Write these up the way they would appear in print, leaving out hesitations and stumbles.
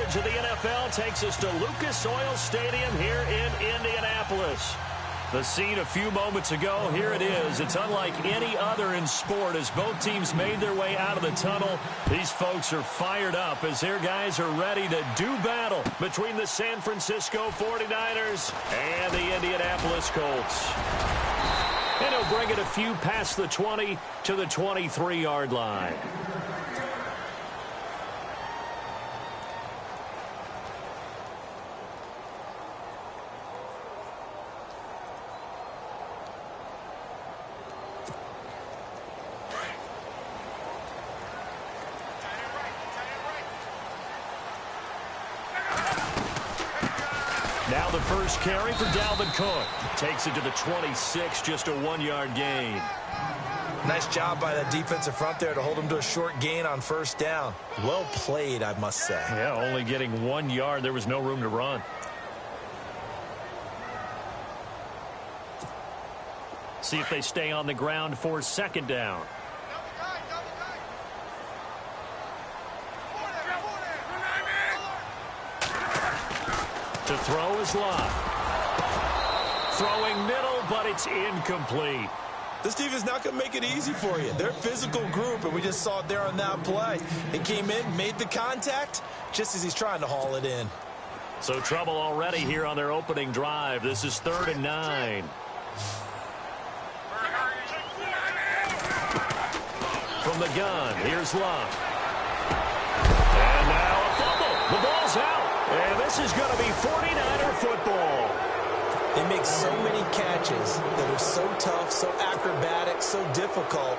coverage of the NFL takes us to Lucas Oil Stadium here in Indianapolis. The scene a few moments ago, here it is. It's unlike any other in sport as both teams made their way out of the tunnel. These folks are fired up as their guys are ready to do battle between the San Francisco 49ers and the Indianapolis Colts. And he'll bring it a few past the 20 to the 23-yard line. Now the first carry for Dalvin Cook. Takes it to the 26, just a 1-yard gain. Nice job by that defensive front there to hold him to a short gain on first down. Well played, I must say. Yeah, only getting 1 yard. There was no room to run. See if they stay on the ground for second down. To throw is Lott. Throwing middle, but it's incomplete. This defense is not going to make it easy for you. They're a physical group, and we just saw it there on that play. He came in, made the contact, just as he's trying to haul it in. So trouble already here on their opening drive. This is 3rd and 9. From the gun, here's Lott. And now a fumble. The ball's out. And this is going to be 49er football. They make so many catches that are so tough, so acrobatic, so difficult,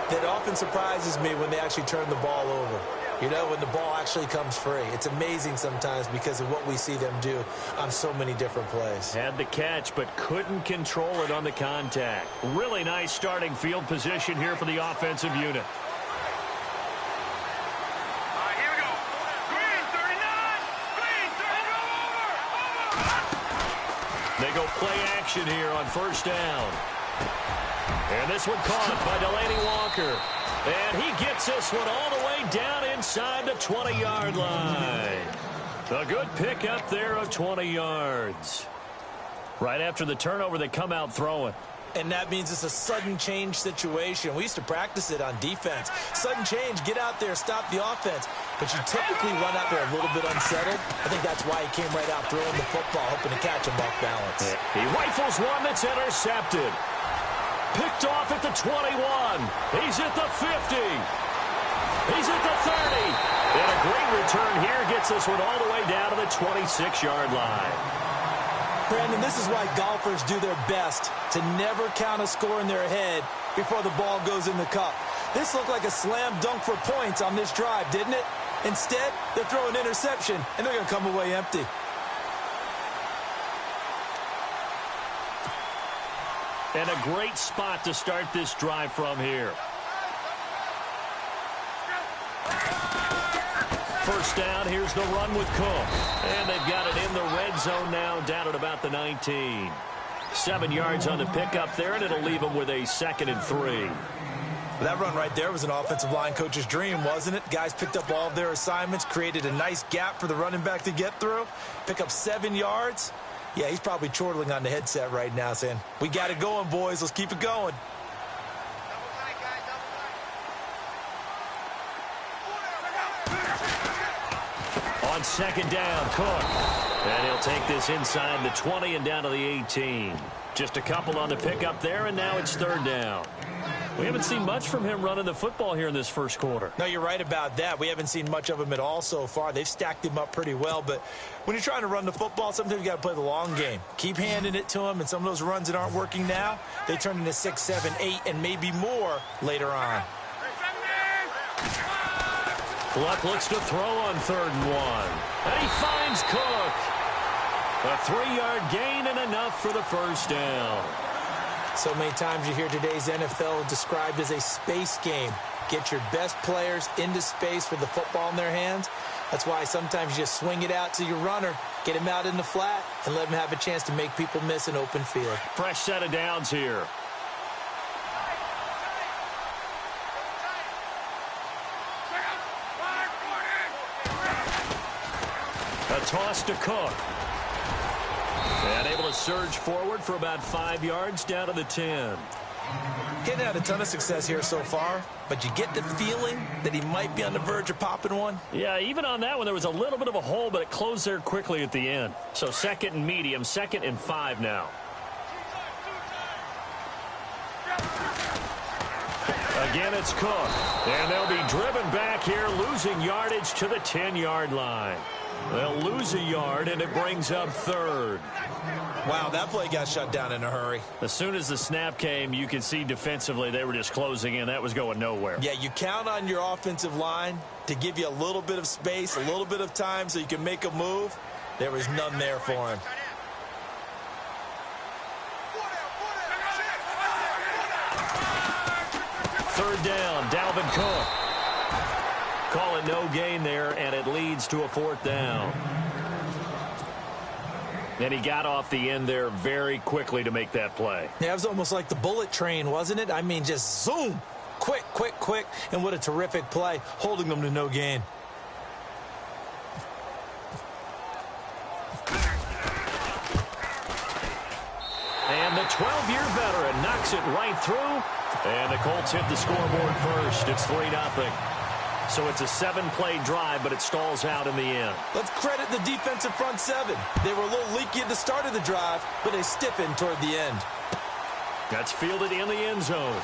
that often surprises me when they actually turn the ball over. You know, when the ball actually comes free. It's amazing sometimes because of what we see them do on so many different plays. Had the catch, but couldn't control it on the contact. Really nice starting field position here for the offensive unit. They go play action here on first down. And this one caught by Delaney Walker. And he gets this one all the way down inside the 20-yard line. A good pickup there of 20 yards. Right after the turnover, they come out throwing. And that means it's a sudden change situation. We used to practice it on defense. Sudden change, get out there, stop the offense. But you typically run out there a little bit unsettled. I think that's why he came right out throwing the football, hoping to catch him off balance. He rifles one that's intercepted. Picked off at the 21. He's at the 50. He's at the 30. And a great return here gets this one all the way down to the 26-yard line. Brandon, this is why golfers do their best to never count a score in their head before the ball goes in the cup. This looked like a slam dunk for points on this drive, didn't it? Instead, they're throwing an interception, and they're going to come away empty. And a great spot to start this drive from here. First down, here's the run with Cook. And they've got it in the red zone now, down at about the 19. 7 yards on the pickup there, and it'll leave them with a 2nd and 3. That run right there was an offensive line coach's dream, wasn't it? Guys picked up all of their assignments, created a nice gap for the running back to get through, pick up 7 yards. Yeah, he's probably chortling on the headset right now saying, we got it going, boys. Let's keep it going. On second down, Cook. And he'll take this inside the 20 and down to the 18. Just a couple on the pickup there, and now it's 3rd down. We haven't seen much from him running the football here in this first quarter. No, you're right about that. We haven't seen much of him at all so far. They've stacked him up pretty well, but when you're trying to run the football, sometimes you got to play the long game. Keep handing it to him, and some of those runs that aren't working now, they turn into 6, 7, 8, and maybe more later on. Luck looks to throw on 3rd and 1. And he finds Cook. A 3-yard gain and enough for the first down. So many times you hear today's NFL described as a space game. Get your best players into space with the football in their hands. That's why sometimes you just swing it out to your runner, get him out in the flat, and let him have a chance to make people miss an open field. Fresh set of downs here. A toss to Cook. And able to surge forward for about 5 yards down to the 10. Getting had a ton of success here so far, but you get the feeling that he might be on the verge of popping one. Yeah, even on that one, there was a little bit of a hole, but it closed there quickly at the end. So 2nd and medium, 2nd and 5 now. Again, it's Cook. And they'll be driven back here, losing yardage to the 10-yard line. They'll lose a yard, and it brings up 3rd. Wow, that play got shut down in a hurry. As soon as the snap came, you could see defensively they were just closing in. That was going nowhere. Yeah, you count on your offensive line to give you a little bit of space, a little bit of time so you can make a move. There was none there for him. Third down, Dalvin Cook. Call it no gain there, and it leads to a 4th down. And he got off the end there very quickly to make that play. Yeah, it was almost like the bullet train, wasn't it? I mean, just zoom. Quick, quick, quick. And what a terrific play, holding them to no gain. And the 12-year veteran knocks it right through. And the Colts hit the scoreboard first. It's 3-0. So it's a 7-play drive, but it stalls out in the end. Let's credit the defensive front 7. They were a little leaky at the start of the drive, but they stiffened toward the end. That's fielded in the end zone.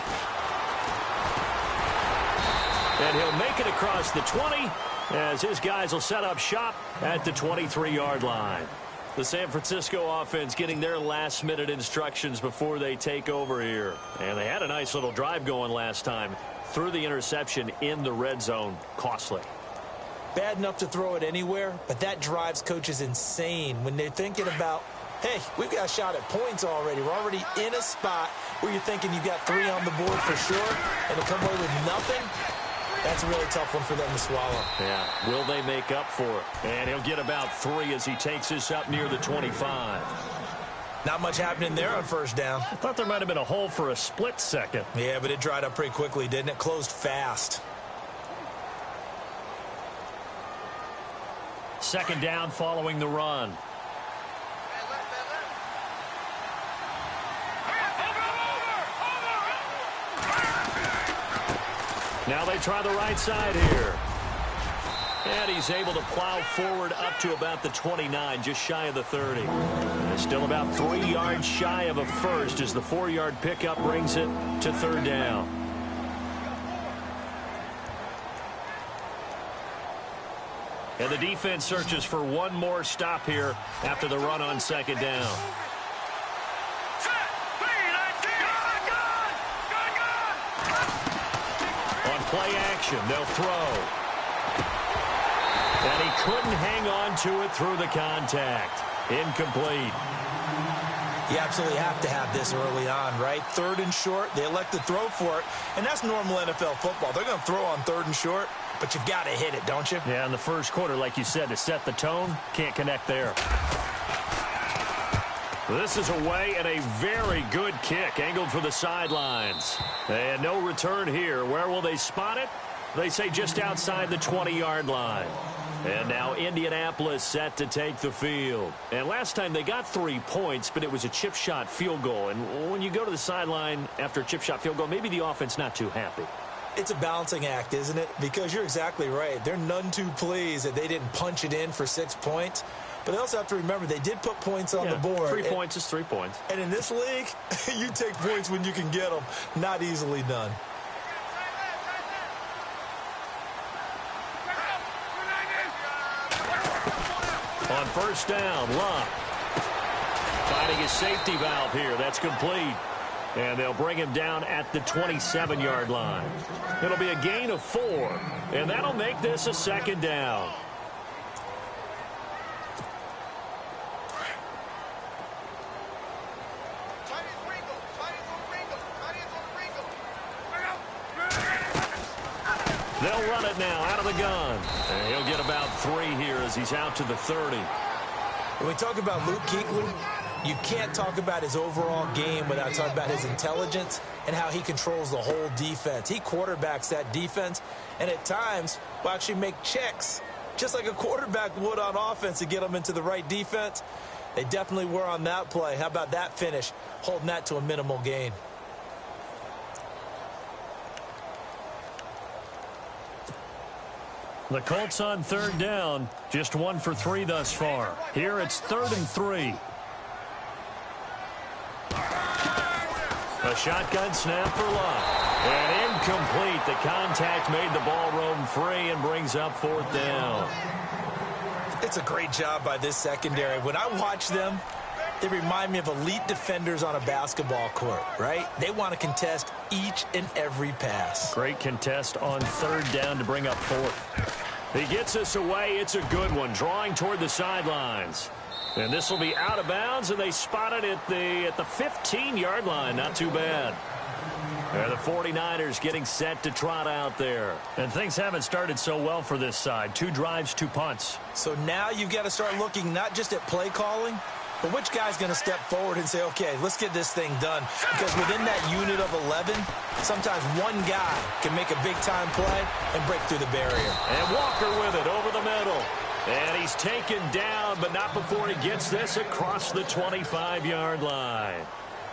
And he'll make it across the 20 as his guys will set up shop at the 23-yard line. The San Francisco offense getting their last-minute instructions before they take over here. And they had a nice little drive going last time. Threw the interception in the red zone. Costly. Bad enough to throw it anywhere, but that drives coaches insane when they're thinking about, hey, we've got a shot at points already. We're already in a spot where you're thinking you got 3 on the board for sure, and to come away with nothing, that's a really tough one for them to swallow. Yeah, will they make up for it? And he'll get about 3 as he takes this up near the 25. Not much happening there on first down. I thought there might have been a hole for a split second. Yeah, but it dried up pretty quickly, didn't it? Closed fast. 2nd down following the run. Now they try the right side here. And he's able to plow forward up to about the 29, just shy of the 30. And still about 3 yards shy of a first as the 4-yard pickup brings it to 3rd down. And the defense searches for one more stop here after the run on 2nd down. On play action, they'll throw. And he couldn't hang on to it through the contact. Incomplete. You absolutely have to have this early on, right? 3rd and short, they elect to throw for it, and that's normal NFL football. They're going to throw on 3rd and short, but you've got to hit it, don't you? Yeah, in the first quarter, like you said, to set the tone, can't connect there. This is away and a very good kick, angled for the sidelines. And no return here. Where will they spot it? They say just outside the 20-yard line. And now Indianapolis set to take the field. And last time they got 3 points, but it was a chip shot field goal. And when you go to the sideline after a chip shot field goal, maybe the offense not too happy. It's a balancing act, isn't it? Because you're exactly right. They're none too pleased that they didn't punch it in for 6 points. But they also have to remember they did put points on the board. 3 points is 3 points. And in this league, you take points when you can get them. Not easily done. On first down, Luck finding his safety valve here. That's complete. And they'll bring him down at the 27-yard line. It'll be a gain of 4. And that'll make this a 2nd down. They'll run it now out of the gun. And he'll get about 3 here as he's out to the 30. When we talk about Luke Kuechly, you can't talk about his overall game without talking about his intelligence and how he controls the whole defense. He quarterbacks that defense and at times will actually make checks just like a quarterback would on offense to get them into the right defense. They definitely were on that play. How about that finish, holding that to a minimal gain? The Colts on third down, just 1 for 3 thus far. Here it's 3rd and 3. A shotgun snap for Love. And incomplete. The contact made the ball roam free and brings up 4th down. It's a great job by this secondary. When I watch them, they remind me of elite defenders on a basketball court, right? They want to contest each and every pass. Great contest on 3rd down to bring up 4th. He gets us away. It's a good one, drawing toward the sidelines. And this will be out of bounds, and they spot it at the 15-yard line. Not too bad. The 49ers getting set to trot out there. And things haven't started so well for this side. 2 drives, 2 punts. So now you've got to start looking not just at play calling, but which guy's going to step forward and say, okay, let's get this thing done. Because within that unit of 11, sometimes one guy can make a big-time play and break through the barrier. And Walker with it over the middle. And he's taken down, but not before he gets this across the 25-yard line.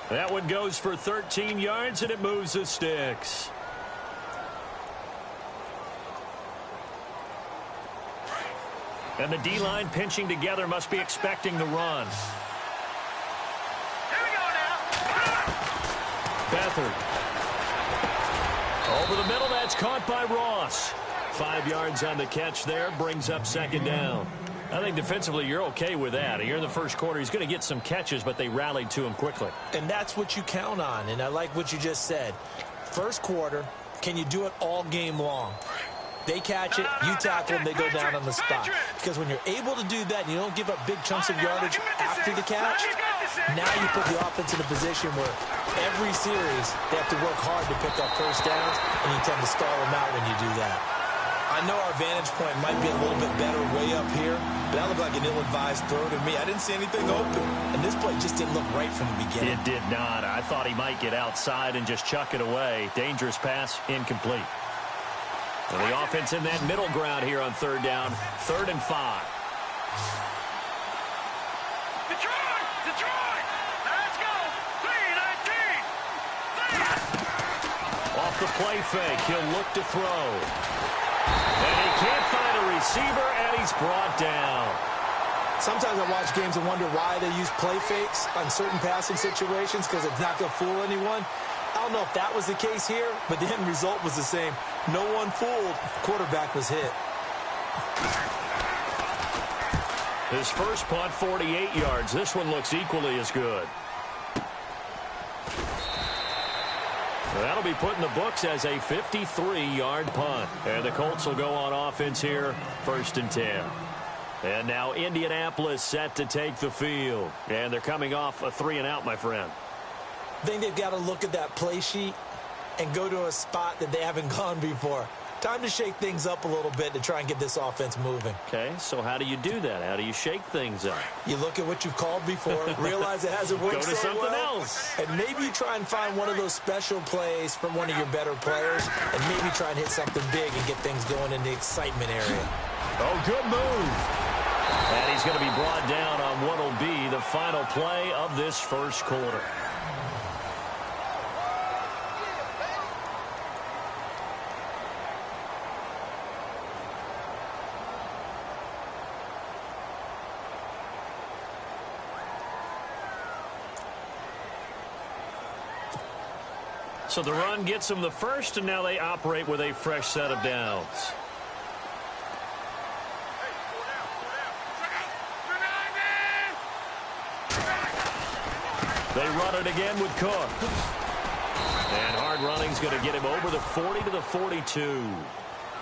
That one goes for 13 yards, and it moves the sticks. And the D-line pinching together must be expecting the run. Here we go now. Beathard. Over the middle, that's caught by Ross. 5 yards on the catch there, brings up 2nd down. I think defensively you're okay with that. Here in the first quarter, he's going to get some catches, but they rallied to him quickly. And that's what you count on, and I like what you just said. First quarter, can you do it all game long? They catch it, you tackle them, they go down on the spot. Because when you're able to do that and you don't give up big chunks of yardage after the catch, now you put the offense in a position where every series they have to work hard to pick up first downs, and you tend to stall them out when you do that. I know our vantage point might be a little bit better way up here, but that looked like an ill-advised throw to me. I didn't see anything open, and this play just didn't look right from the beginning. It did not. I thought he might get outside and just chuck it away. Dangerous pass, incomplete. And the offense in that middle ground here on 3rd down, 3rd and 5. Detroit! Let's go! 3-19! Off the play fake, he'll look to throw. And he can't find a receiver, and he's brought down. Sometimes I watch games and wonder why they use play fakes on certain passing situations, because it's not going to fool anyone. I don't know if that was the case here, but the end result was the same. No one fooled. Quarterback was hit. His first punt, 48 yards. This one looks equally as good. That'll be put in the books as a 53-yard punt. And the Colts will go on offense here, 1st and 10. And now Indianapolis set to take the field. And they're coming off a 3-and-out, my friend. I think they've got to look at that play sheet and go to a spot that they haven't gone before. Time to shake things up a little bit to try and get this offense moving. Okay, so how do you do that? How do you shake things up? You look at what you've called before, realize it hasn't worked Go to so something well, else. and maybe you try and find one of those special plays from one of your better players, and maybe try and hit something big and get things going in the excitement area. Oh, good move. And he's going to be brought down on what will be the final play of this first quarter. So the run gets them the first, and now they operate with a fresh set of downs. They run it again with Cook. And hard running's going to get him over the 40 to the 42.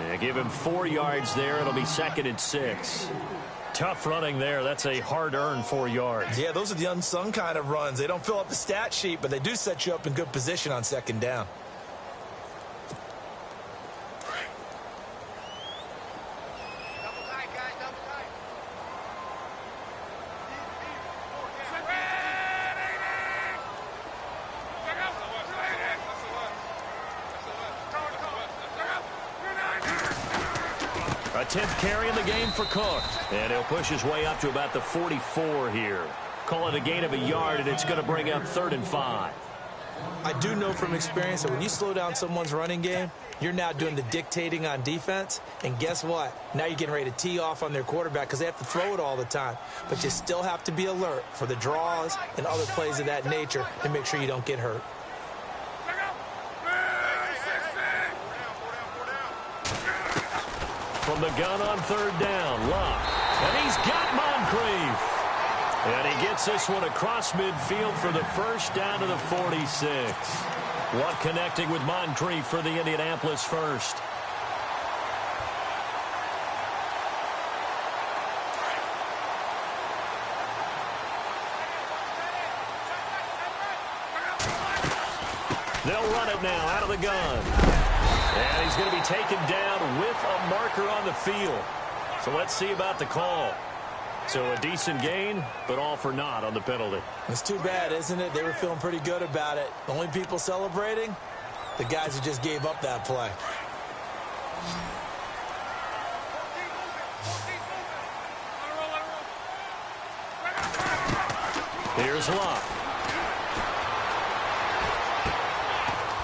And give him 4 yards there. It'll be 2nd and 6. Tough running there. That's a hard-earned 4 yards. Yeah, those are the unsung kind of runs. They don't fill up the stat sheet, but they do set you up in good position on 2nd down. 10th carry in the game for Cook. And he'll push his way up to about the 44 here. Call it a gain of a yard, and it's going to bring up 3rd and 5. I do know from experience that when you slow down someone's running game, you're now doing the dictating on defense. And guess what? Now you're getting ready to tee off on their quarterback because they have to throw it all the time. But you still have to be alert for the draws and other plays of that nature to make sure you don't get hurt. From the gun on 3rd down, Luck. And he's got Moncrief. And he gets this one across midfield for the first down to the 46. Luck connecting with Moncrief for the Indianapolis first. They'll run it now out of the gun. And he's going to be taken down with a marker on the field. So let's see about the call. So a decent gain, but all for naught on the penalty. It's too bad, isn't it? They were feeling pretty good about it. The only people celebrating, the guys who just gave up that play. Here's Luck.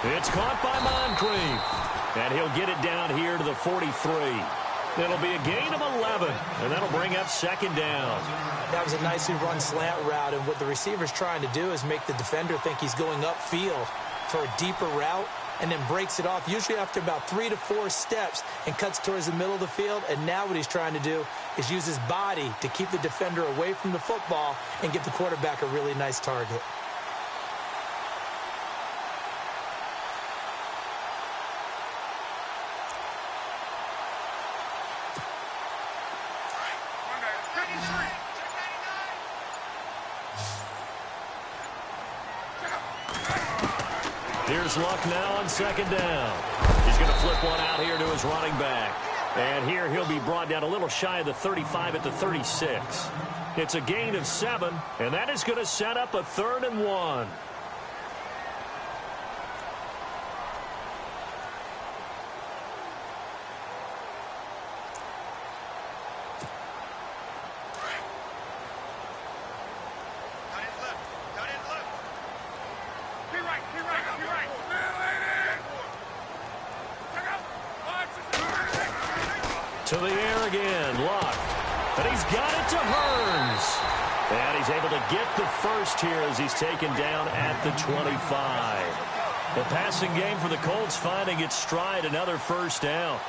It's caught by Moncrief. And he'll get it down here to the 43. It'll be a gain of 11, and that'll bring up 2nd down. That was a nicely run slant route, and what the receiver's trying to do is make the defender think he's going upfield for a deeper route, and then breaks it off, usually after about 3 to 4 steps, and cuts towards the middle of the field. And now what he's trying to do is use his body to keep the defender away from the football and get the quarterback a really nice target. Here's Luck now on 2nd down. He's going to flip one out here to his running back. And here he'll be brought down a little shy of the 35 at the 36. It's a gain of 7, and that is going to set up a 3rd and 1. To the air again, Luck. And he's got it to Hearns. And he's able to get the first here as he's taken down at the 25. The passing game for the Colts finding its stride, another first down.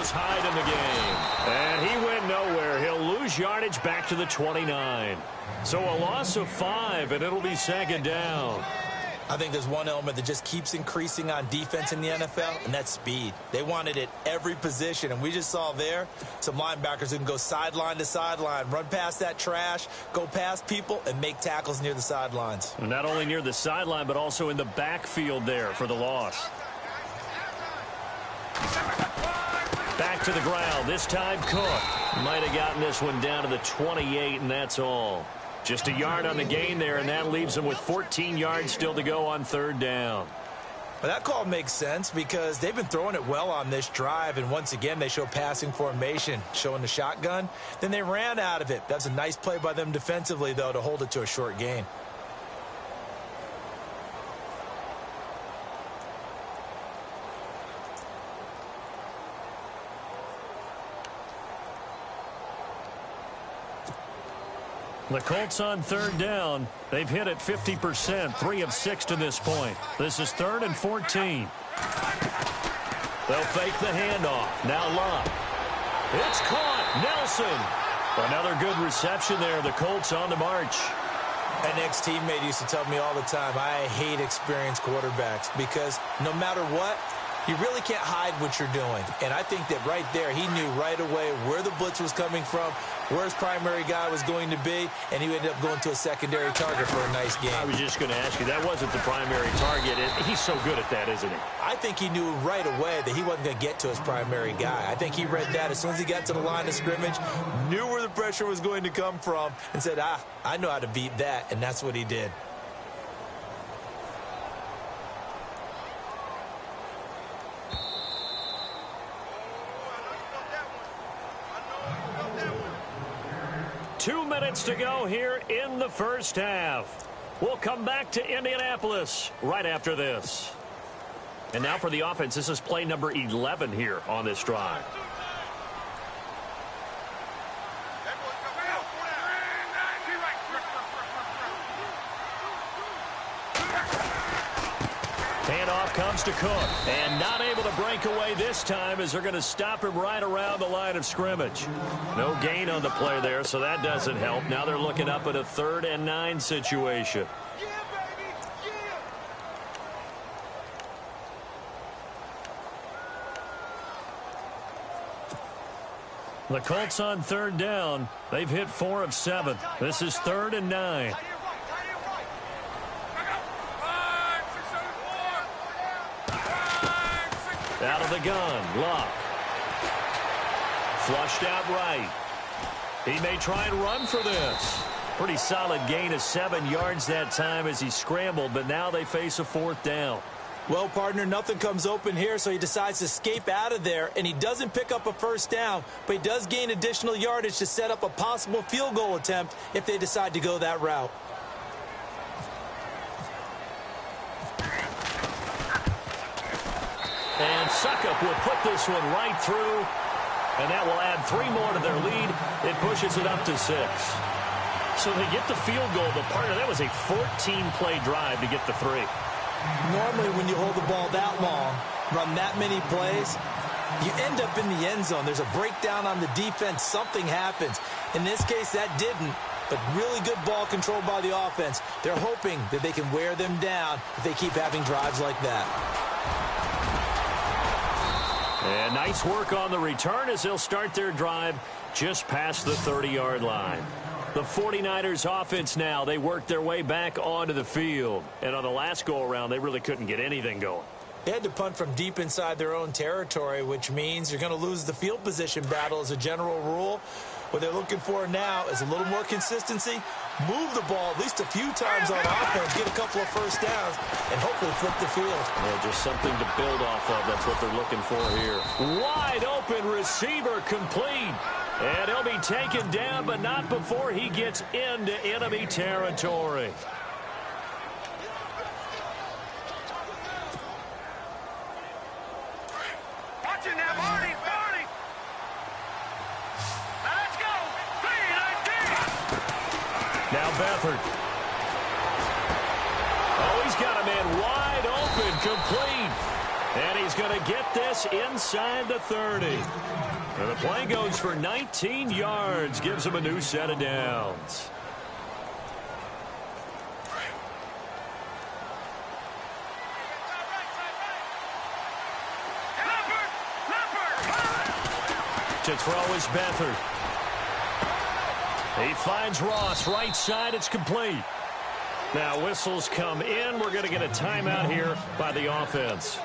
Hyde in the game. And he went nowhere. He'll lose yardage back to the 29. So a loss of 5, and it'll be 2nd down. I think there's one element that just keeps increasing on defense in the NFL, and that's speed. They want it at every position, and we just saw there some linebackers who can go sideline to sideline, run past that trash, go past people, and make tackles near the sidelines. And not only near the sideline, but also in the backfield there for the loss. Back to the ground. This time Cook might have gotten this one down to the 28, and that's all. Just a yard on the gain there, and that leaves them with 14 yards still to go on 3rd down. Well, that call makes sense because they've been throwing it well on this drive, and once again they show passing formation, showing the shotgun. Then they ran out of it. That's a nice play by them defensively, though, to hold it to a short gain. The Colts on 3rd down. They've hit it 50%, 3 of 6 to this point. This is 3rd and 14. They'll fake the handoff. Now Luck. It's caught. Nelson. Another good reception there. The Colts on the march. An ex-teammate used to tell me all the time, I hate experienced quarterbacks because no matter what, You really can't hide what you're doing. And I think that right there, he knew right away where the blitz was coming from, where his primary guy was going to be, and he ended up going to a secondary target for a nice game. I was just going to ask you, that wasn't the primary target. He's so good at that, isn't he? I think he knew right away that he wasn't going to get to his primary guy. I think he read that as soon as he got to the line of scrimmage, knew where the pressure was going to come from, and said, I know how to beat that, and that's what he did. Two minutes to go here in the first half. We'll come back to Indianapolis right after this. And now for the offense, this is play number 11 here on this drive. Handoff comes to Cook, and not able to break away this time as they're going to stop him right around the line of scrimmage. No gain on the play there, so that doesn't help. Now they're looking up at a 3rd and 9 situation. The Colts on 3rd down. They've hit 4 of 7. This is 3rd and 9. Out of the gun, Luck. Flushed out right. He may try and run for this. Pretty solid gain of 7 yards that time as he scrambled, but now they face a 4th down. Well, partner, nothing comes open here, so he decides to escape out of there, and he doesn't pick up a 1st down, but he does gain additional yardage to set up a possible field goal attempt if they decide to go that route. And Suckup will put this one right through, and that will add 3 more to their lead. It pushes it up to 6. So they get the field goal, but partner, that was a 14-play drive to get the 3. Normally, when you hold the ball that long, run that many plays, you end up in the end zone. There's a breakdown on the defense. Something happens. In this case, that didn't, but really good ball control by the offense. They're hoping that they can wear them down if they keep having drives like that. And nice work on the return as they'll start their drive just past the 30-yard line. The 49ers offense now, they work their way back onto the field. And on the last go-around, they really couldn't get anything going. They had to punt from deep inside their own territory, which means you're going to lose the field position battle as a general rule. What they're looking for now is a little more consistency, move the ball at least a few times on offense, get a couple of 1st downs, and hopefully flip the field. Yeah, just something to build off of. That's what they're looking for here. Wide open receiver complete. And he'll be taken down, but not before he gets into enemy territory. Watching that, Marty. Let's go. 3-19. Now Beathard. Oh, he's got a man wide open, complete. And he's going to get this inside the 30. And the play goes for 19 yards, gives him a new set of downs. To throw is Beathard. He finds Ross right side. It's complete. Now whistles come in. We're going to get a timeout here by the offense,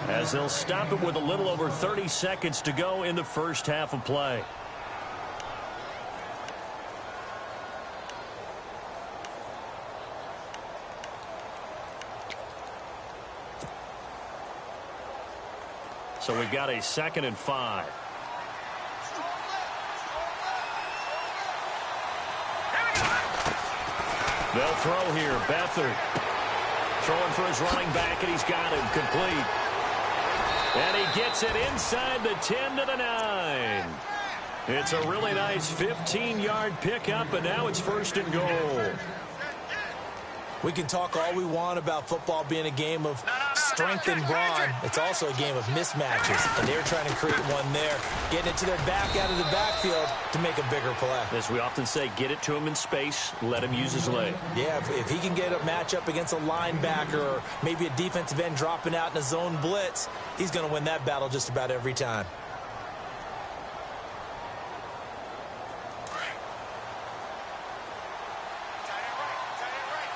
as they'll stop it with a little over 30 seconds to go in the first half of play. So we've got a 2nd and 5. They'll throw here. Beathard throwing for his running back, and he's got him complete. And he gets it inside the 10 to the 9. It's a really nice 15-yard pickup, and now it's 1st and goal. We can talk all we want about football being a game of strength and brawn. It's also a game of mismatches, and they're trying to create one there, getting it to their back out of the backfield to make a bigger play. As we often say, get it to him in space, let him use his leg. Yeah, if he can get a matchup against a linebacker or maybe a defensive end dropping out in a zone blitz, he's going to win that battle just about every time.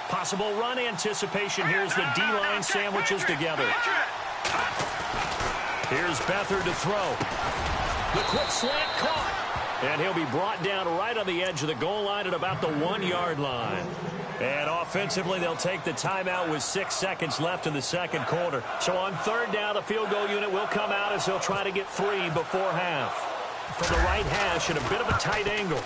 Possible run anticipation. Here's the D-line sandwiches together. Here's Beathard to throw. The quick slant caught. And he'll be brought down right on the edge of the goal line at about the 1-yard line. And offensively, they'll take the timeout with 6 seconds left in the second quarter. So on third down, the field goal unit will come out as he'll try to get 3 before half. From the right hash at a bit of a tight angle.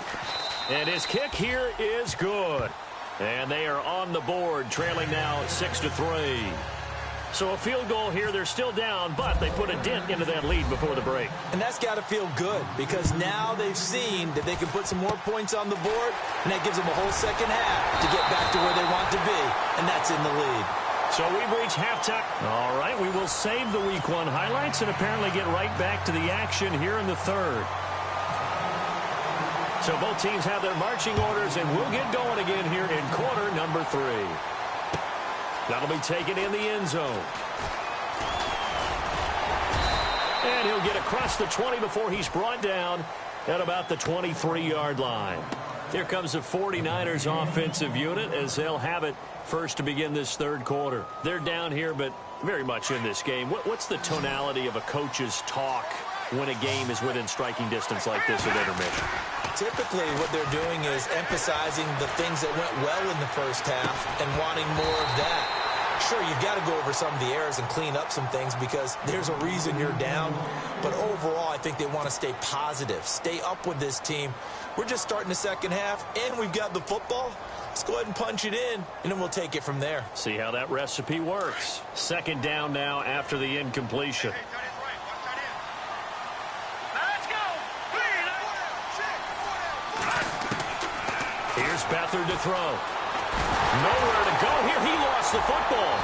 And his kick here is good. And they are on the board, trailing now 6-3. So a field goal here, they're still down, but they put a dent into that lead before the break. And that's got to feel good because now they've seen that they can put some more points on the board, and that gives them a whole second half to get back to where they want to be, and that's in the lead. So we've reached halftime. All right, we will save the Week 1 highlights and apparently get right back to the action here in the third. So both teams have their marching orders, and we'll get going again here in quarter number 3. That'll be taken in the end zone. And he'll get across the 20 before he's brought down at about the 23-yard line. Here comes the 49ers offensive unit as they'll have it first to begin this third quarter. They're down here, but very much in this game. What's the tonality of a coach's talk when a game is within striking distance like this at intermission? Typically, what they're doing is emphasizing the things that went well in the first half and wanting more of that. Sure, you've got to go over some of the errors and clean up some things because there's a reason you're down. But overall, I think they want to stay positive, stay up with this team. We're just starting the second half, and we've got the football. Let's go ahead and punch it in, and then we'll take it from there. See how that recipe works. Second down now after the incompletion. Here's Beathard to throw. Nowhere to go here. He lost the football.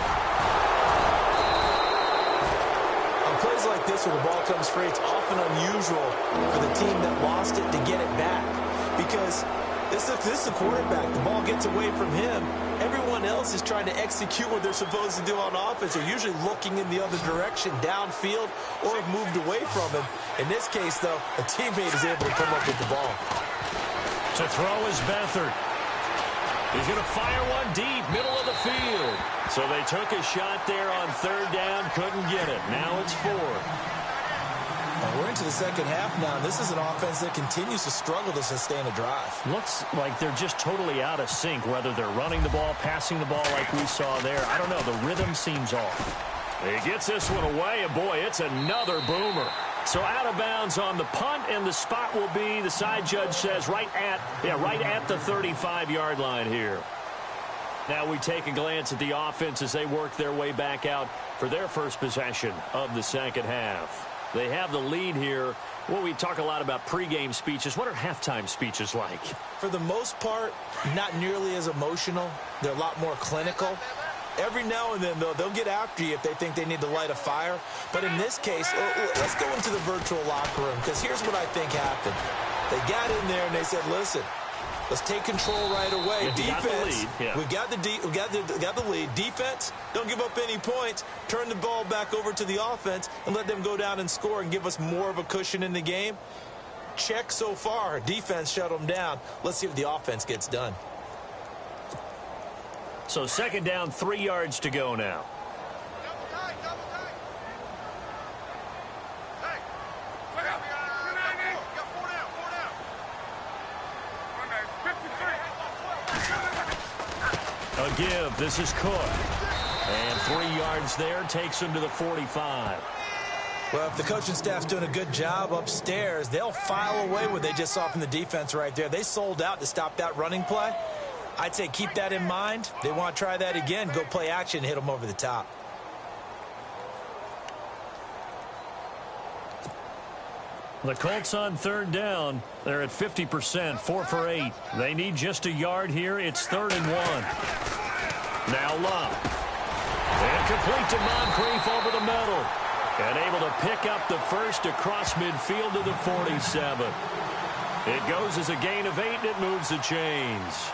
On plays like this where the ball comes free, it's often unusual for the team that lost it to get it back. Because this is the quarterback. The ball gets away from him. Everyone else is trying to execute what they're supposed to do on offense. They're usually looking in the other direction, downfield, or have moved away from him. In this case, though, a teammate is able to come up with the ball. To throw is Beathard. He's going to fire one deep, middle of the field. So they took a shot there on third down, couldn't get it. Now it's 4. And we're into the second half now. This is an offense that continues to struggle to sustain a drive. Looks like they're just totally out of sync, whether they're running the ball, passing the ball like we saw there. I don't know. The rhythm seems off. He gets this one away, and boy, it's another boomer. So out of bounds on the punt, and the spot will be, the side judge says, right at the 35-yard line here. Now we take a glance at the offense as they work their way back out for their first possession of the second half. They have the lead here. Well, we talk a lot about pregame speeches. What are halftime speeches like? For the most part, not nearly as emotional. They're a lot more clinical. Every now and then, though, they'll get after you if they think they need to light a fire. But in this case, let's go into the virtual locker room, because here's what I think happened. They got in there and they said, listen, let's take control right away. Defense, we got the lead. Defense, don't give up any points. Turn the ball back over to the offense and let them go down and score and give us more of a cushion in the game. Check so far. Defense shut them down. Let's see if the offense gets done. So second down, 3 yards to go now. A give. This is Cook. And 3 yards there takes him to the 45. Well, if the coaching staff's doing a good job upstairs, they'll file away what they just saw from the defense right there. They sold out to stop that running play. I'd say keep that in mind. They want to try that again. Go play action, hit them over the top. The Colts on third down. They're at 50%, 4 for 8. They need just a yard here. It's 3rd and 1. Now Love. And complete to Moncrief over the middle. And able to pick up the first across midfield to the 47. It goes as a gain of 8, and it moves the chains.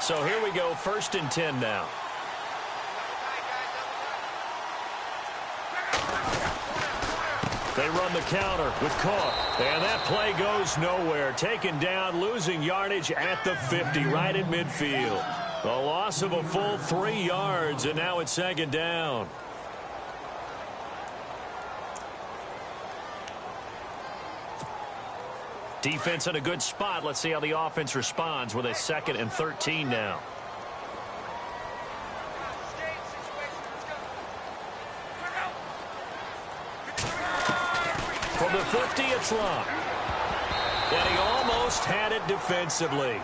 So here we go, 1st and 10 now. They run the counter with Cook. And that play goes nowhere. Taken down, losing yardage at the 50, right at midfield. A loss of a full 3 yards, and now it's 2nd down. Defense in a good spot. Let's see how the offense responds with a 2nd and 13 now. From the 50, it's Love. And he almost had it defensively.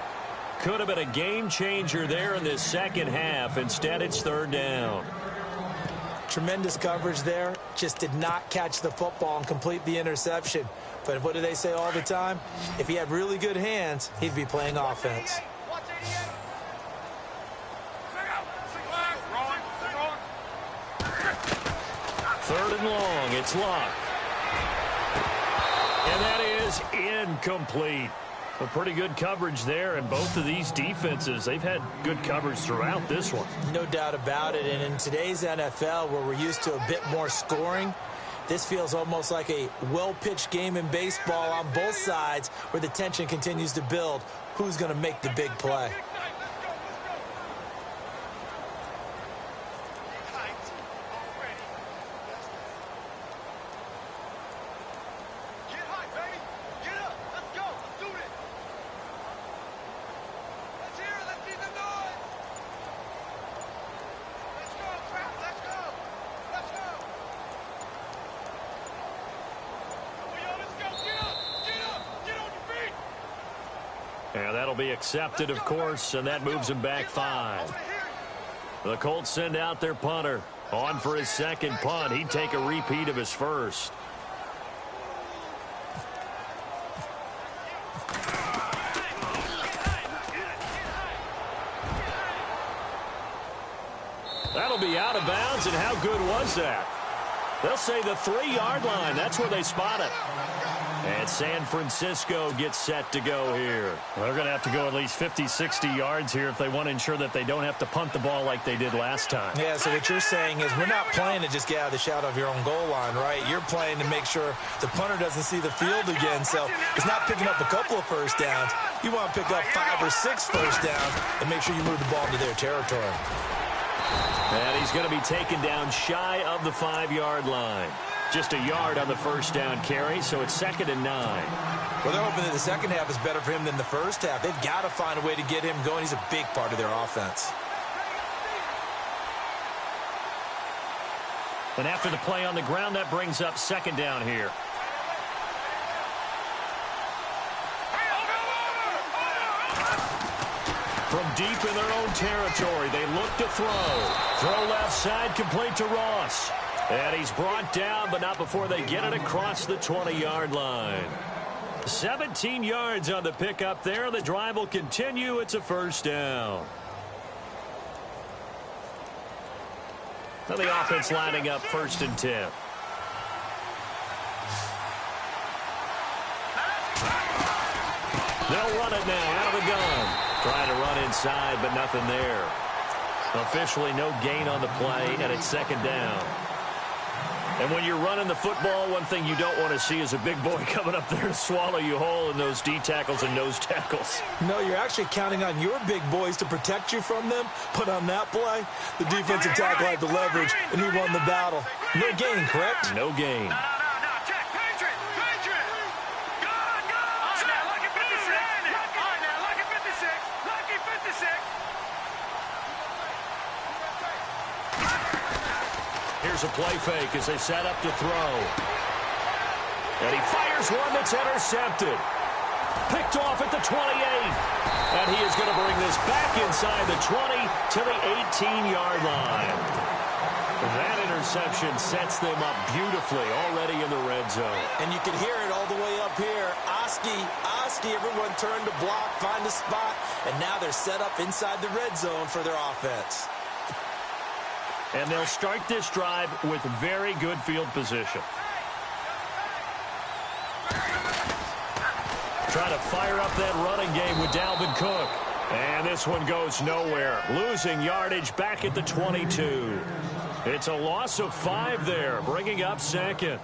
Could have been a game changer there in this second half. Instead, it's 3rd down. Tremendous coverage there. Just did not catch the football and complete the interception. But what do they say all the time? If he had really good hands, he'd be playing offense. 3rd and long. It's Love. And that is incomplete. A pretty good coverage there, and both of these defenses, they've had good coverage throughout this one. No doubt about it, and in today's NFL, where we're used to a bit more scoring, this feels almost like a well-pitched game in baseball on both sides where the tension continues to build. Who's going to make the big play? And that'll be accepted, of course, and that moves him back 5. The Colts send out their punter. On for his 2nd punt. He'd take a repeat of his first. That'll be out of bounds, and how good was that? They'll say the 3-yard line. That's where they spot it. And San Francisco gets set to go here. Well, they're going to have to go at least 50, 60 yards here if they want to ensure that they don't have to punt the ball like they did last time. Yeah, so what you're saying is we're not playing to just get out of the shadow of your own goal line, right? You're playing to make sure the punter doesn't see the field again. So it's not picking up a couple of first downs. You want to pick up 5 or 6 first downs and make sure you move the ball into their territory. And he's going to be taken down shy of the 5-yard line. Just a yard on the first down carry, so it's 2nd and 9. Well, they're hoping that the second half is better for him than the first half. They've got to find a way to get him going. He's a big part of their offense. And after the play on the ground, that brings up 2nd down here. From deep in their own territory, they look to throw. Throw left side, complete to Ross. And he's brought down, but not before they get it across the 20-yard line. 17 yards on the pickup there. The drive will continue. It's a first down. Now the offense lining up 1st and 10. They'll run it now out of the gun. Trying to run inside, but nothing there. Officially no gain on the play, and it's 2nd down. And when you're running the football, one thing you don't want to see is a big boy coming up there to swallow you whole in those D tackles and nose tackles. No, you're actually counting on your big boys to protect you from them. But on that play, the defensive tackle had the leverage, and he won the battle. No gain, correct? No gain. Here's a play fake as they set up to throw. And he fires one that's intercepted. Picked off at the 28. And he is going to bring this back inside the 20 to the 18-yard line. That interception sets them up beautifully already in the red zone. And you can hear it all the way up here. Oski, everyone turned to block, find a spot, and now they're set up inside the red zone for their offense. And they'll start this drive with very good field position. Try to fire up that running game with Dalvin Cook. And this one goes nowhere. Losing yardage back at the 22. It's a loss of 5 there, bringing up second.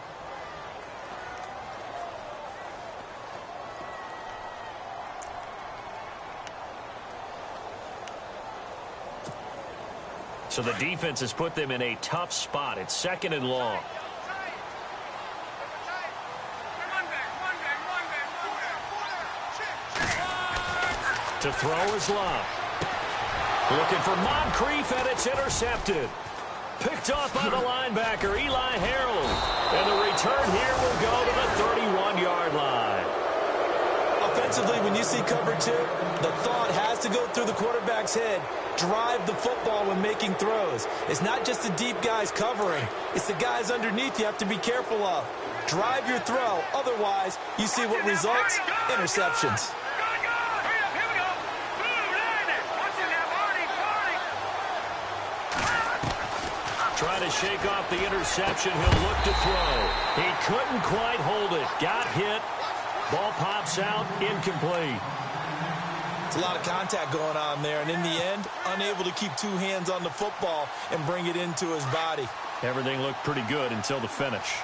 So the defense has put them in a tough spot. It's second and long. To throw is Love. Looking for Moncrief, and it's intercepted. Picked off by the linebacker, Eli Harold. And the return here will go to the 31-yard line. Offensively, when you see cover 2, the thought has to go through the quarterback's head. Drive the football when making throws. It's not just the deep guys covering. It's the guys underneath you have to be careful of. Drive your throw. Otherwise, you see what results? Interceptions. Trying to shake off the interception. He'll look to throw. He couldn't quite hold it. Got hit. Ball pops out. Incomplete. It's a lot of contact going on there, and in the end, unable to keep 2 hands on the football and bring it into his body. Everything looked pretty good until the finish.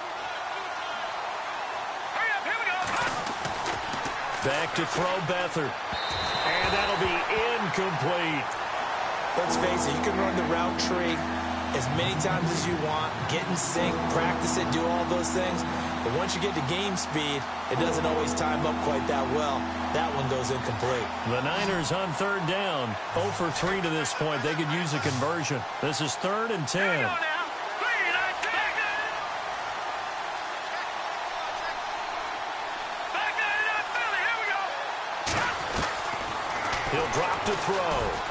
Back to throw Beathard. And that'll be incomplete. Let's face it, you can run the route tree as many times as you want, get in sync, practice it, do all those things. But once you get to game speed, it doesn't always time up quite that well. That one goes incomplete. The Niners on third down. 0 for 3 to this point. They could use a conversion. This is 3rd and 10. He'll drop to throw.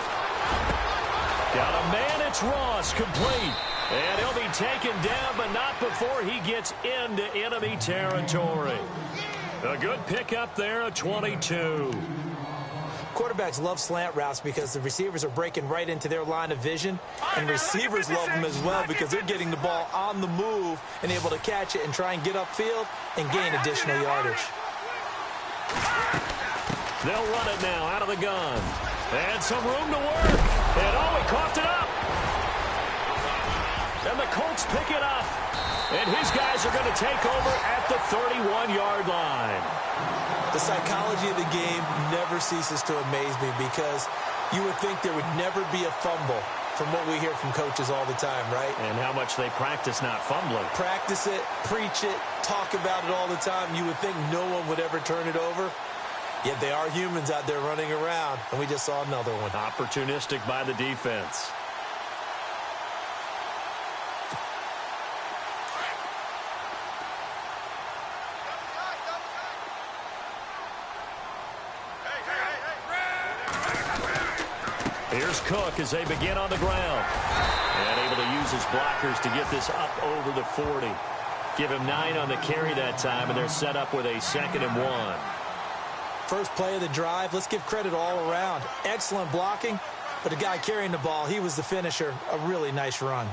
Got a man, it's Ross, complete. And he'll be taken down, but not before he gets into enemy territory. A good pickup there, a 22. Quarterbacks love slant routes because the receivers are breaking right into their line of vision. And receivers love them as well because they're getting the ball on the move and able to catch it and try and get upfield and gain additional yardage. They'll run it now out of the gun. And some room to work. And oh, he coughed it up. And the Colts pick it up. And his guys are going to take over at the 31-yard line. The psychology of the game never ceases to amaze me because you would think there would never be a fumble from what we hear from coaches all the time, right? And how much they practice not fumbling. Practice it, preach it, talk about it all the time. You would think no one would ever turn it over. Yet they are humans out there running around, and we just saw another one. Opportunistic by the defense. Here's Cook as they begin on the ground. And able to use his blockers to get this up over the 40. Give him 9 on the carry that time, and they're set up with a 2nd and 1. First play of the drive, let's give credit all around. Excellent blocking, but the guy carrying the ball, he was the finisher. A really nice run.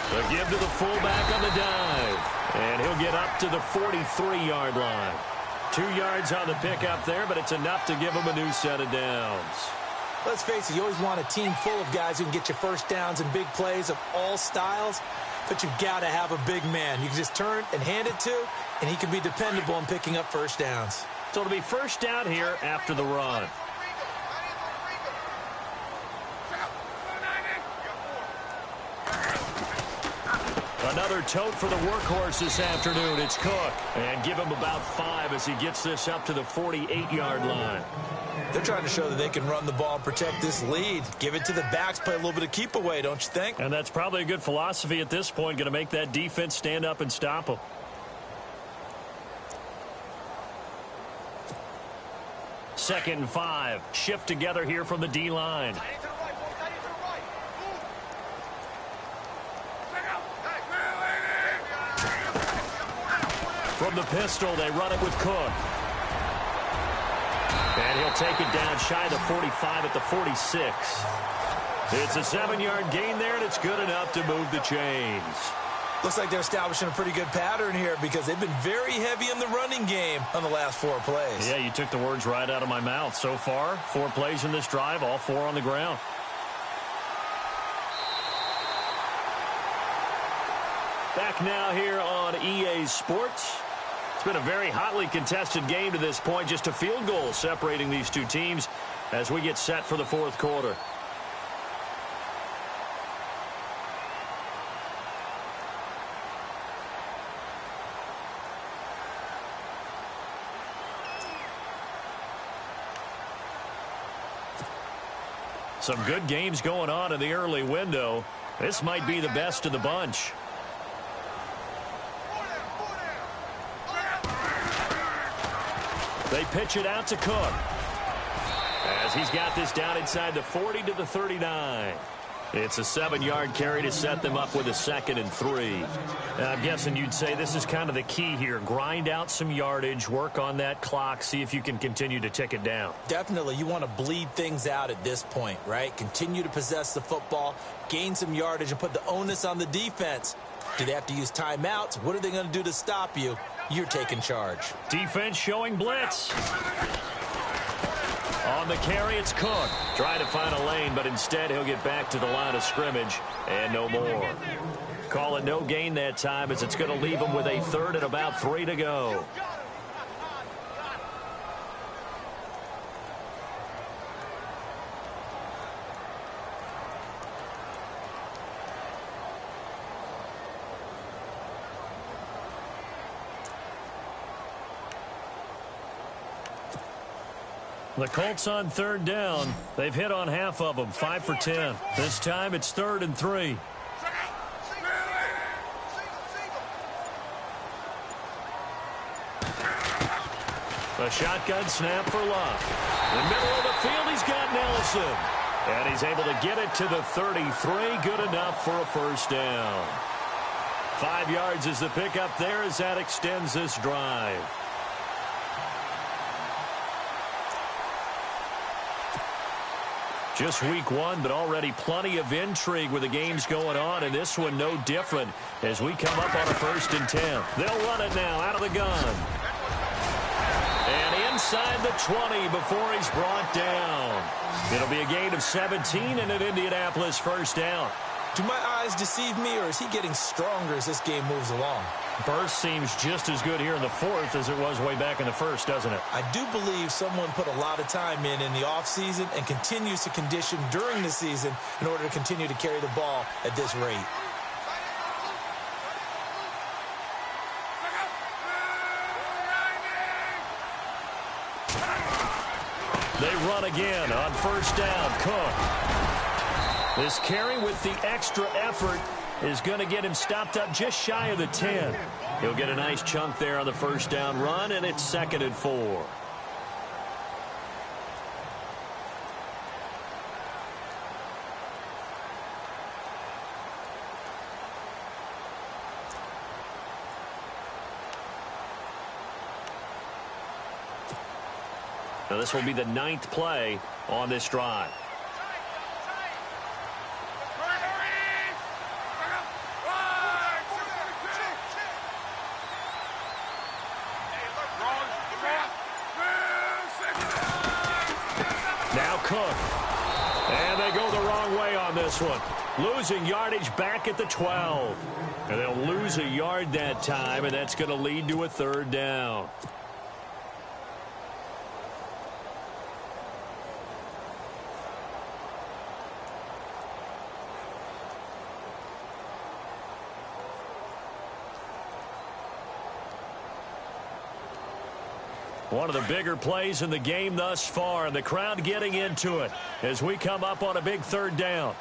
The give to the fullback on the dive. And he'll get up to the 43-yard line. 2 yards on the pickup there, but it's enough to give him a new set of downs. Let's face it, you always want a team full of guys who can get you first downs and big plays of all styles, but you've got to have a big man. You can just turn and hand it to, and he can be dependable in picking up first downs. So it'll be first down here after the run. Another tote for the workhorse this afternoon. It's Cook. And give him about 5 as he gets this up to the 48-yard line. They're trying to show that they can run the ball and protect this lead. Give it to the backs, play a little bit of keep away, don't you think? And that's probably a good philosophy at this point, going to make that defense stand up and stop them. Second and 5. Shift together here from the D-line. From the pistol, they run it with Cook. And he'll take it down shy of the 45 at the 46. It's a 7-yard gain there, and it's good enough to move the chains. Looks like they're establishing a pretty good pattern here because they've been very heavy in the running game on the last 4 plays. Yeah, you took the words right out of my mouth. So far, 4 plays in this drive, all 4 on the ground. Back now here on EA Sports. It's been a very hotly contested game to this point. Just a field goal separating these two teams as we get set for the fourth quarter. Some good games going on in the early window. This might be the best of the bunch. They pitch it out to Cook as he's got this down inside the 40 to the 39. It's a 7-yard carry to set them up with a 2nd and 3. I'm guessing you'd say this is kind of the key here. Grind out some yardage, work on that clock, see if you can continue to tick it down. Definitely, you want to bleed things out at this point, right? Continue to possess the football, gain some yardage, and put the onus on the defense. Do they have to use timeouts? What are they going to do to stop you? You're taking charge. Defense showing blitz. On the carry, it's Cook. Trying to find a lane, but instead he'll get back to the line of scrimmage and no more. Call it no gain that time as it's going to leave him with a 3rd and about 3 to go. The Colts on 3rd down. They've hit on half of them, 5 for 10. This time it's 3rd and 3. A shotgun snap for Luck. In the middle of the field, he's got Nelson. And he's able to get it to the 33. Good enough for a 1st down. 5 yards is the pickup there as that extends this drive. Just week 1, but already plenty of intrigue with the games going on, and this one no different as we come up on a 1st and 10. They'll run it now out of the gun. And inside the 20 before he's brought down. It'll be a gain of 17 and an Indianapolis 1st down. Do my eyes deceive me, or is he getting stronger as this game moves along? Burst seems just as good here in the 4th as it was way back in the 1st, doesn't it? I do believe someone put a lot of time in the offseason and continues to condition during the season in order to continue to carry the ball at this rate. They run again on 1st down. Cook. This carry with the extra effort is going to get him stopped up just shy of the 10. He'll get a nice chunk there on the 1st down run, and it's 2nd and 4. Now this will be the 9th play on this drive. Now Cook. And they go the wrong way on this one. Losing yardage back at the 12. And they'll lose a yard that time, and that's going to lead to a 3rd down. One of the bigger plays in the game thus far, and the crowd getting into it as we come up on a big third down.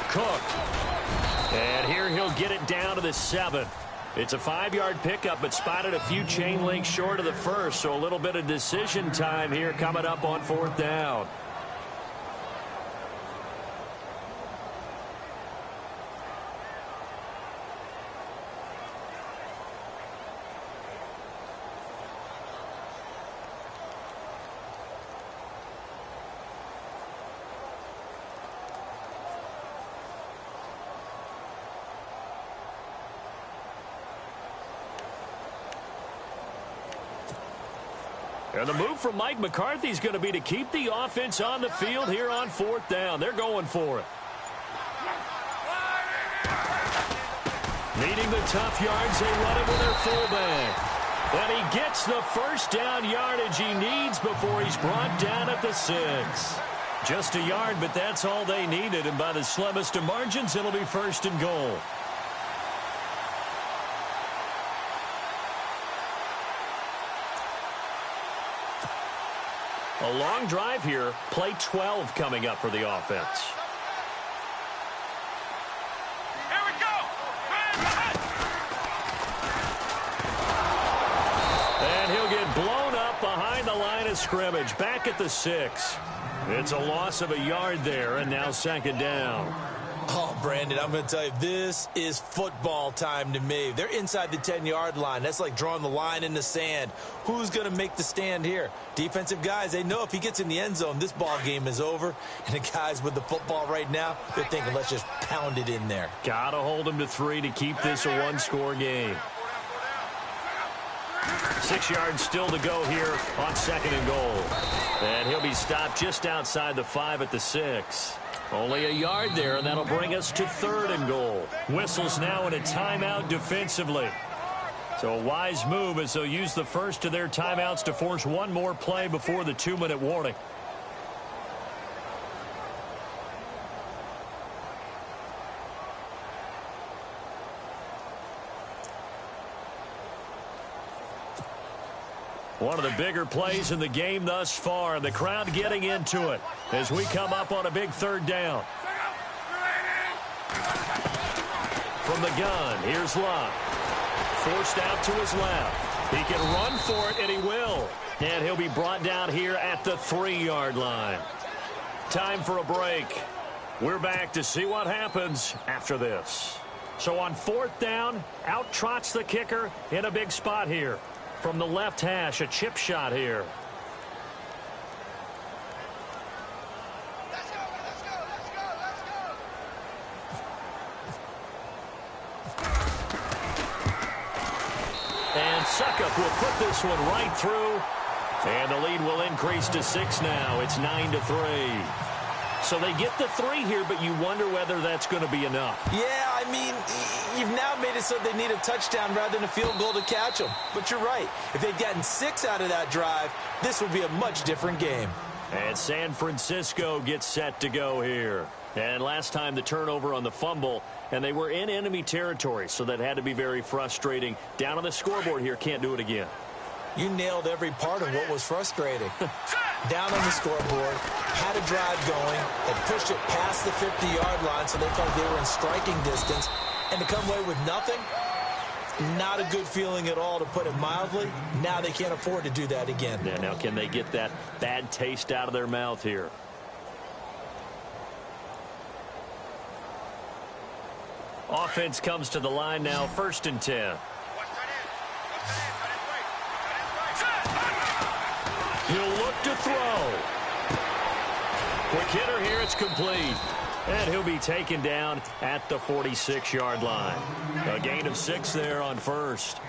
Cook. And here he'll get it down to the 7. It's a 5-yard pickup, but spotted a few chain links short of the first, so a little bit of decision time here coming up on 4th down. And the move from Mike McCarthy is going to be to keep the offense on the field here on 4th down. They're going for it. Needing the tough yards, they run it with their fullback. And he gets the first down yardage he needs before he's brought down at the 6. Just a yard, but that's all they needed. And by the slimmest of margins, it'll be 1st and goal. A long drive here. Play 12 coming up for the offense. Here we go. And he'll get blown up behind the line of scrimmage. Back at the 6. It's a loss of a yard there, and now 2nd down. Oh, Brandon, I'm going to tell you, this is football time to me. They're inside the 10-yard line. That's like drawing the line in the sand. Who's going to make the stand here? Defensive guys, they know if he gets in the end zone, this ball game is over. And the guys with the football right now, they're thinking, let's just pound it in there. Got to hold him to 3 to keep this a one-score game. 6 yards still to go here on 2nd and goal. And he'll be stopped just outside the 5 at the 6. Only a yard there, and that'll bring us to 3rd and goal. Whistles now in a timeout defensively. So a wise move as they'll use the first of their timeouts to force one more play before the 2-minute warning. One of the bigger plays in the game thus far, and the crowd getting into it as we come up on a big 3rd down. From the gun, here's Luck. Forced out to his left. He can run for it, and he will. And he'll be brought down here at the 3-yard line. Time for a break. We're back to see what happens after this. So on 4th down, out trots the kicker in a big spot here. From the left hash, a chip shot here. And Suckup will put this one right through. And the lead will increase to 6 now. It's 9-3. So they get the 3 here, but you wonder whether that's going to be enough. Yeah, I mean, you've now made it so they need a touchdown rather than a field goal to catch them. But you're right. If they'd gotten 6 out of that drive, this would be a much different game. And San Francisco gets set to go here. And last time the turnover on the fumble, and they were in enemy territory, so that had to be very frustrating. Down on the scoreboard here, can't do it again. You nailed every part of what was frustrating. Down on the scoreboard, had a drive going, had pushed it past the 50-yard line so they felt they were in striking distance, and to come away with nothing, not a good feeling at all, to put it mildly. Now they can't afford to do that again. Yeah, now can they get that bad taste out of their mouth here? Offense comes to the line now, 1st and 10. He'll look to throw. Quick hitter here, it's complete. And he'll be taken down at the 46-yard line. A gain of 6 there on 1st.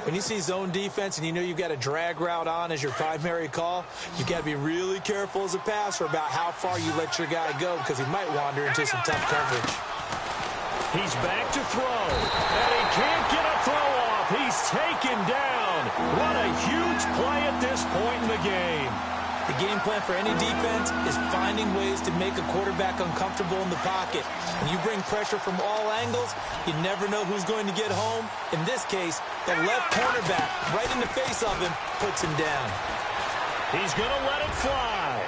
When you see zone defense and you know you've got a drag route on as your primary call, you've got to be really careful as a passer about how far you let your guy go, because he might wander into some tough coverage. He's back to throw, and he can't get a throw off. He's taken down. What a huge play at this point in the game. The game plan for any defense is finding ways to make a quarterback uncomfortable in the pocket. When you bring pressure from all angles, you never know who's going to get home. In this case, the left cornerback, right in the face of him, puts him down. He's going to let it fly.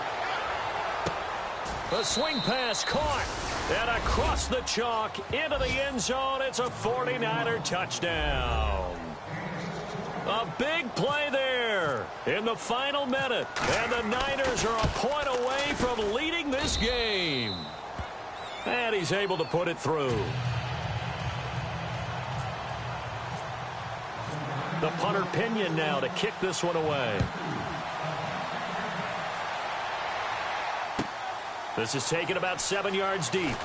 The swing pass caught. And across the chalk into the end zone. It's a 49er touchdown. A big play there in the final minute. And the Niners are a point away from leading this game. And he's able to put it through. The punter Pinion now to kick this one away. This is taken about 7 yards deep.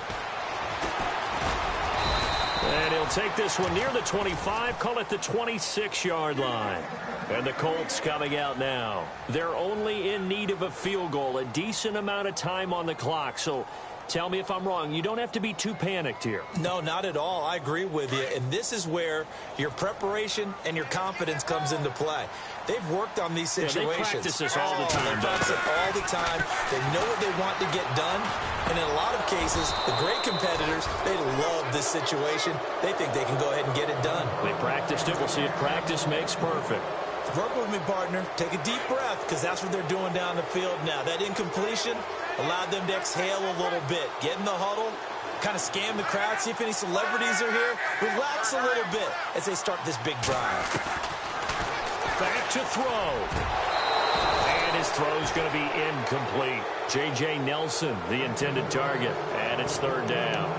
And he'll take this one near the 25, call it the 26-yard line. And the Colts coming out now. They're only in need of a field goal, a decent amount of time on the clock. So tell me if I'm wrong. You don't have to be too panicked here. No, not at all. I agree with you. And this is where your preparation and your confidence comes into play. They've worked on these situations. Yeah, they practice this all the time. They practice it all the time. They know what they want to get done. And in a lot of cases, the great competitors, they love this situation. They think they can go ahead and get it done. They practiced it. We'll see if practice makes perfect. Work with me, partner. Take a deep breath, because that's what they're doing down the field now. That incompletion allowed them to exhale a little bit. Get in the huddle, kind of scan the crowd, see if any celebrities are here. Relax a little bit as they start this big drive. Back to throw. And his throw's going to be incomplete. J.J. Nelson, the intended target. And it's third down.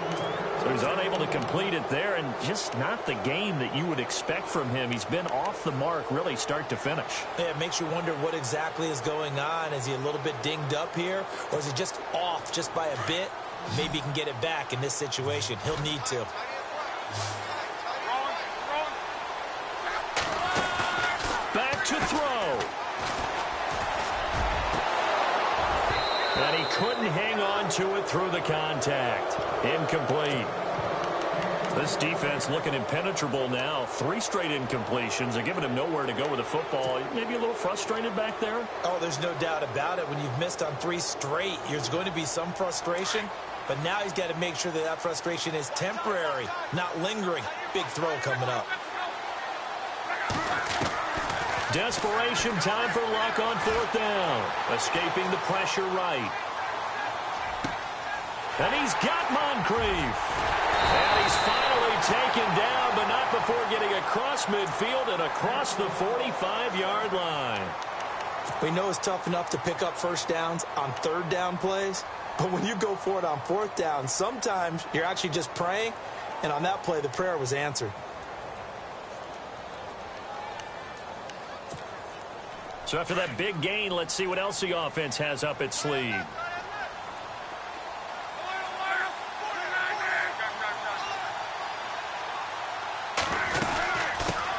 So he's unable to complete it there, and just not the game that you would expect from him. He's been off the mark, really, start to finish. Yeah, it makes you wonder what exactly is going on. Is he a little bit dinged up here, or is he just off just by a bit? Maybe he can get it back in this situation. He'll need to. Back to throw. And he couldn't hang on to it through the contact. Incomplete. This defense looking impenetrable now. 3 straight incompletions. They're giving him nowhere to go with the football. Maybe a little frustrated back there? Oh, there's no doubt about it. When you've missed on 3 straight, there's going to be some frustration. But now he's got to make sure that that frustration is temporary, not lingering. Big throw coming up. Desperation time for Luck on 4th down. Escaping the pressure right. And he's got Moncrief. And he's finally taken down, but not before getting across midfield and across the 45-yard line. We know it's tough enough to pick up first downs on 3rd down plays, but when you go for it on 4th down, sometimes you're actually just praying, and on that play, the prayer was answered. So after that big gain, let's see what else the offense has up its sleeve.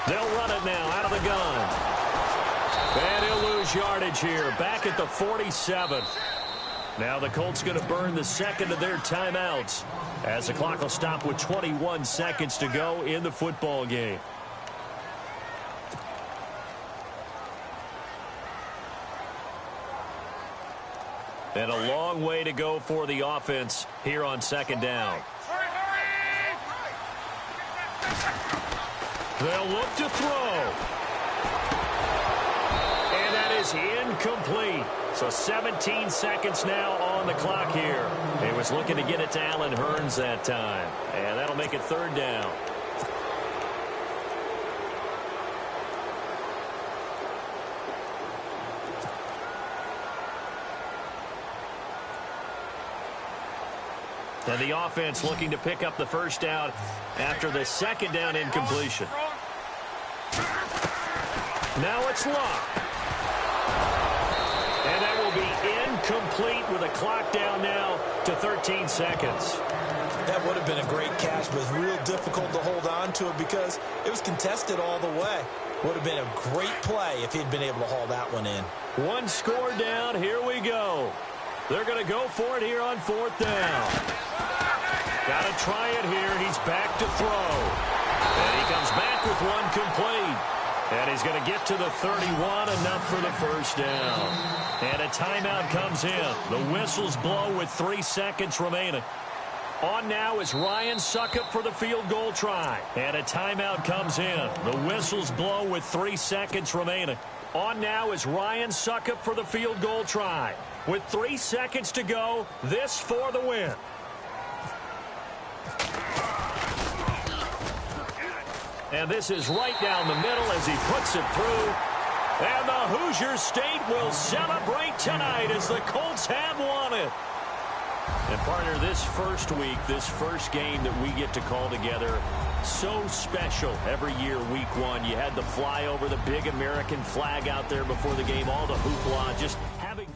They'll run it now out of the gun. And he'll lose yardage here. Back at the 47. Now the Colts going to burn the second of their timeouts as the clock will stop with 21 seconds to go in the football game. And a long way to go for the offense here on 2nd down. They'll look to throw. And that is incomplete. So 17 seconds now on the clock here. He was looking to get it to Allen Hurns that time. And that'll make it 3rd down. And the offense looking to pick up the first down after the 2nd down incompletion. Now it's Luck. And that will be incomplete with a clock down now to 13 seconds. That would have been a great catch, but it was real difficult to hold on to it because it was contested all the way. Would have been a great play if he'd been able to haul that one in. 1 score down. Here we go. They're going to go for it here on 4th down. Got to try it here. He's back to throw. And he comes back with one complete. And he's going to get to the 31, enough for the first down. And a timeout comes in. The whistles blow with 3 seconds remaining. On now is Ryan Succop for the field goal try. And a timeout comes in. The whistles blow with 3 seconds remaining. On now is Ryan Succop for the field goal try. With 3 seconds to go, this for the win. And this is right down the middle as he puts it through. And the Hoosier State will celebrate tonight as the Colts have won it. And partner, this first week, this first game that we get to call together, so special every year, week one. You had the flyover, the big American flag out there before the game, all the hoopla, just having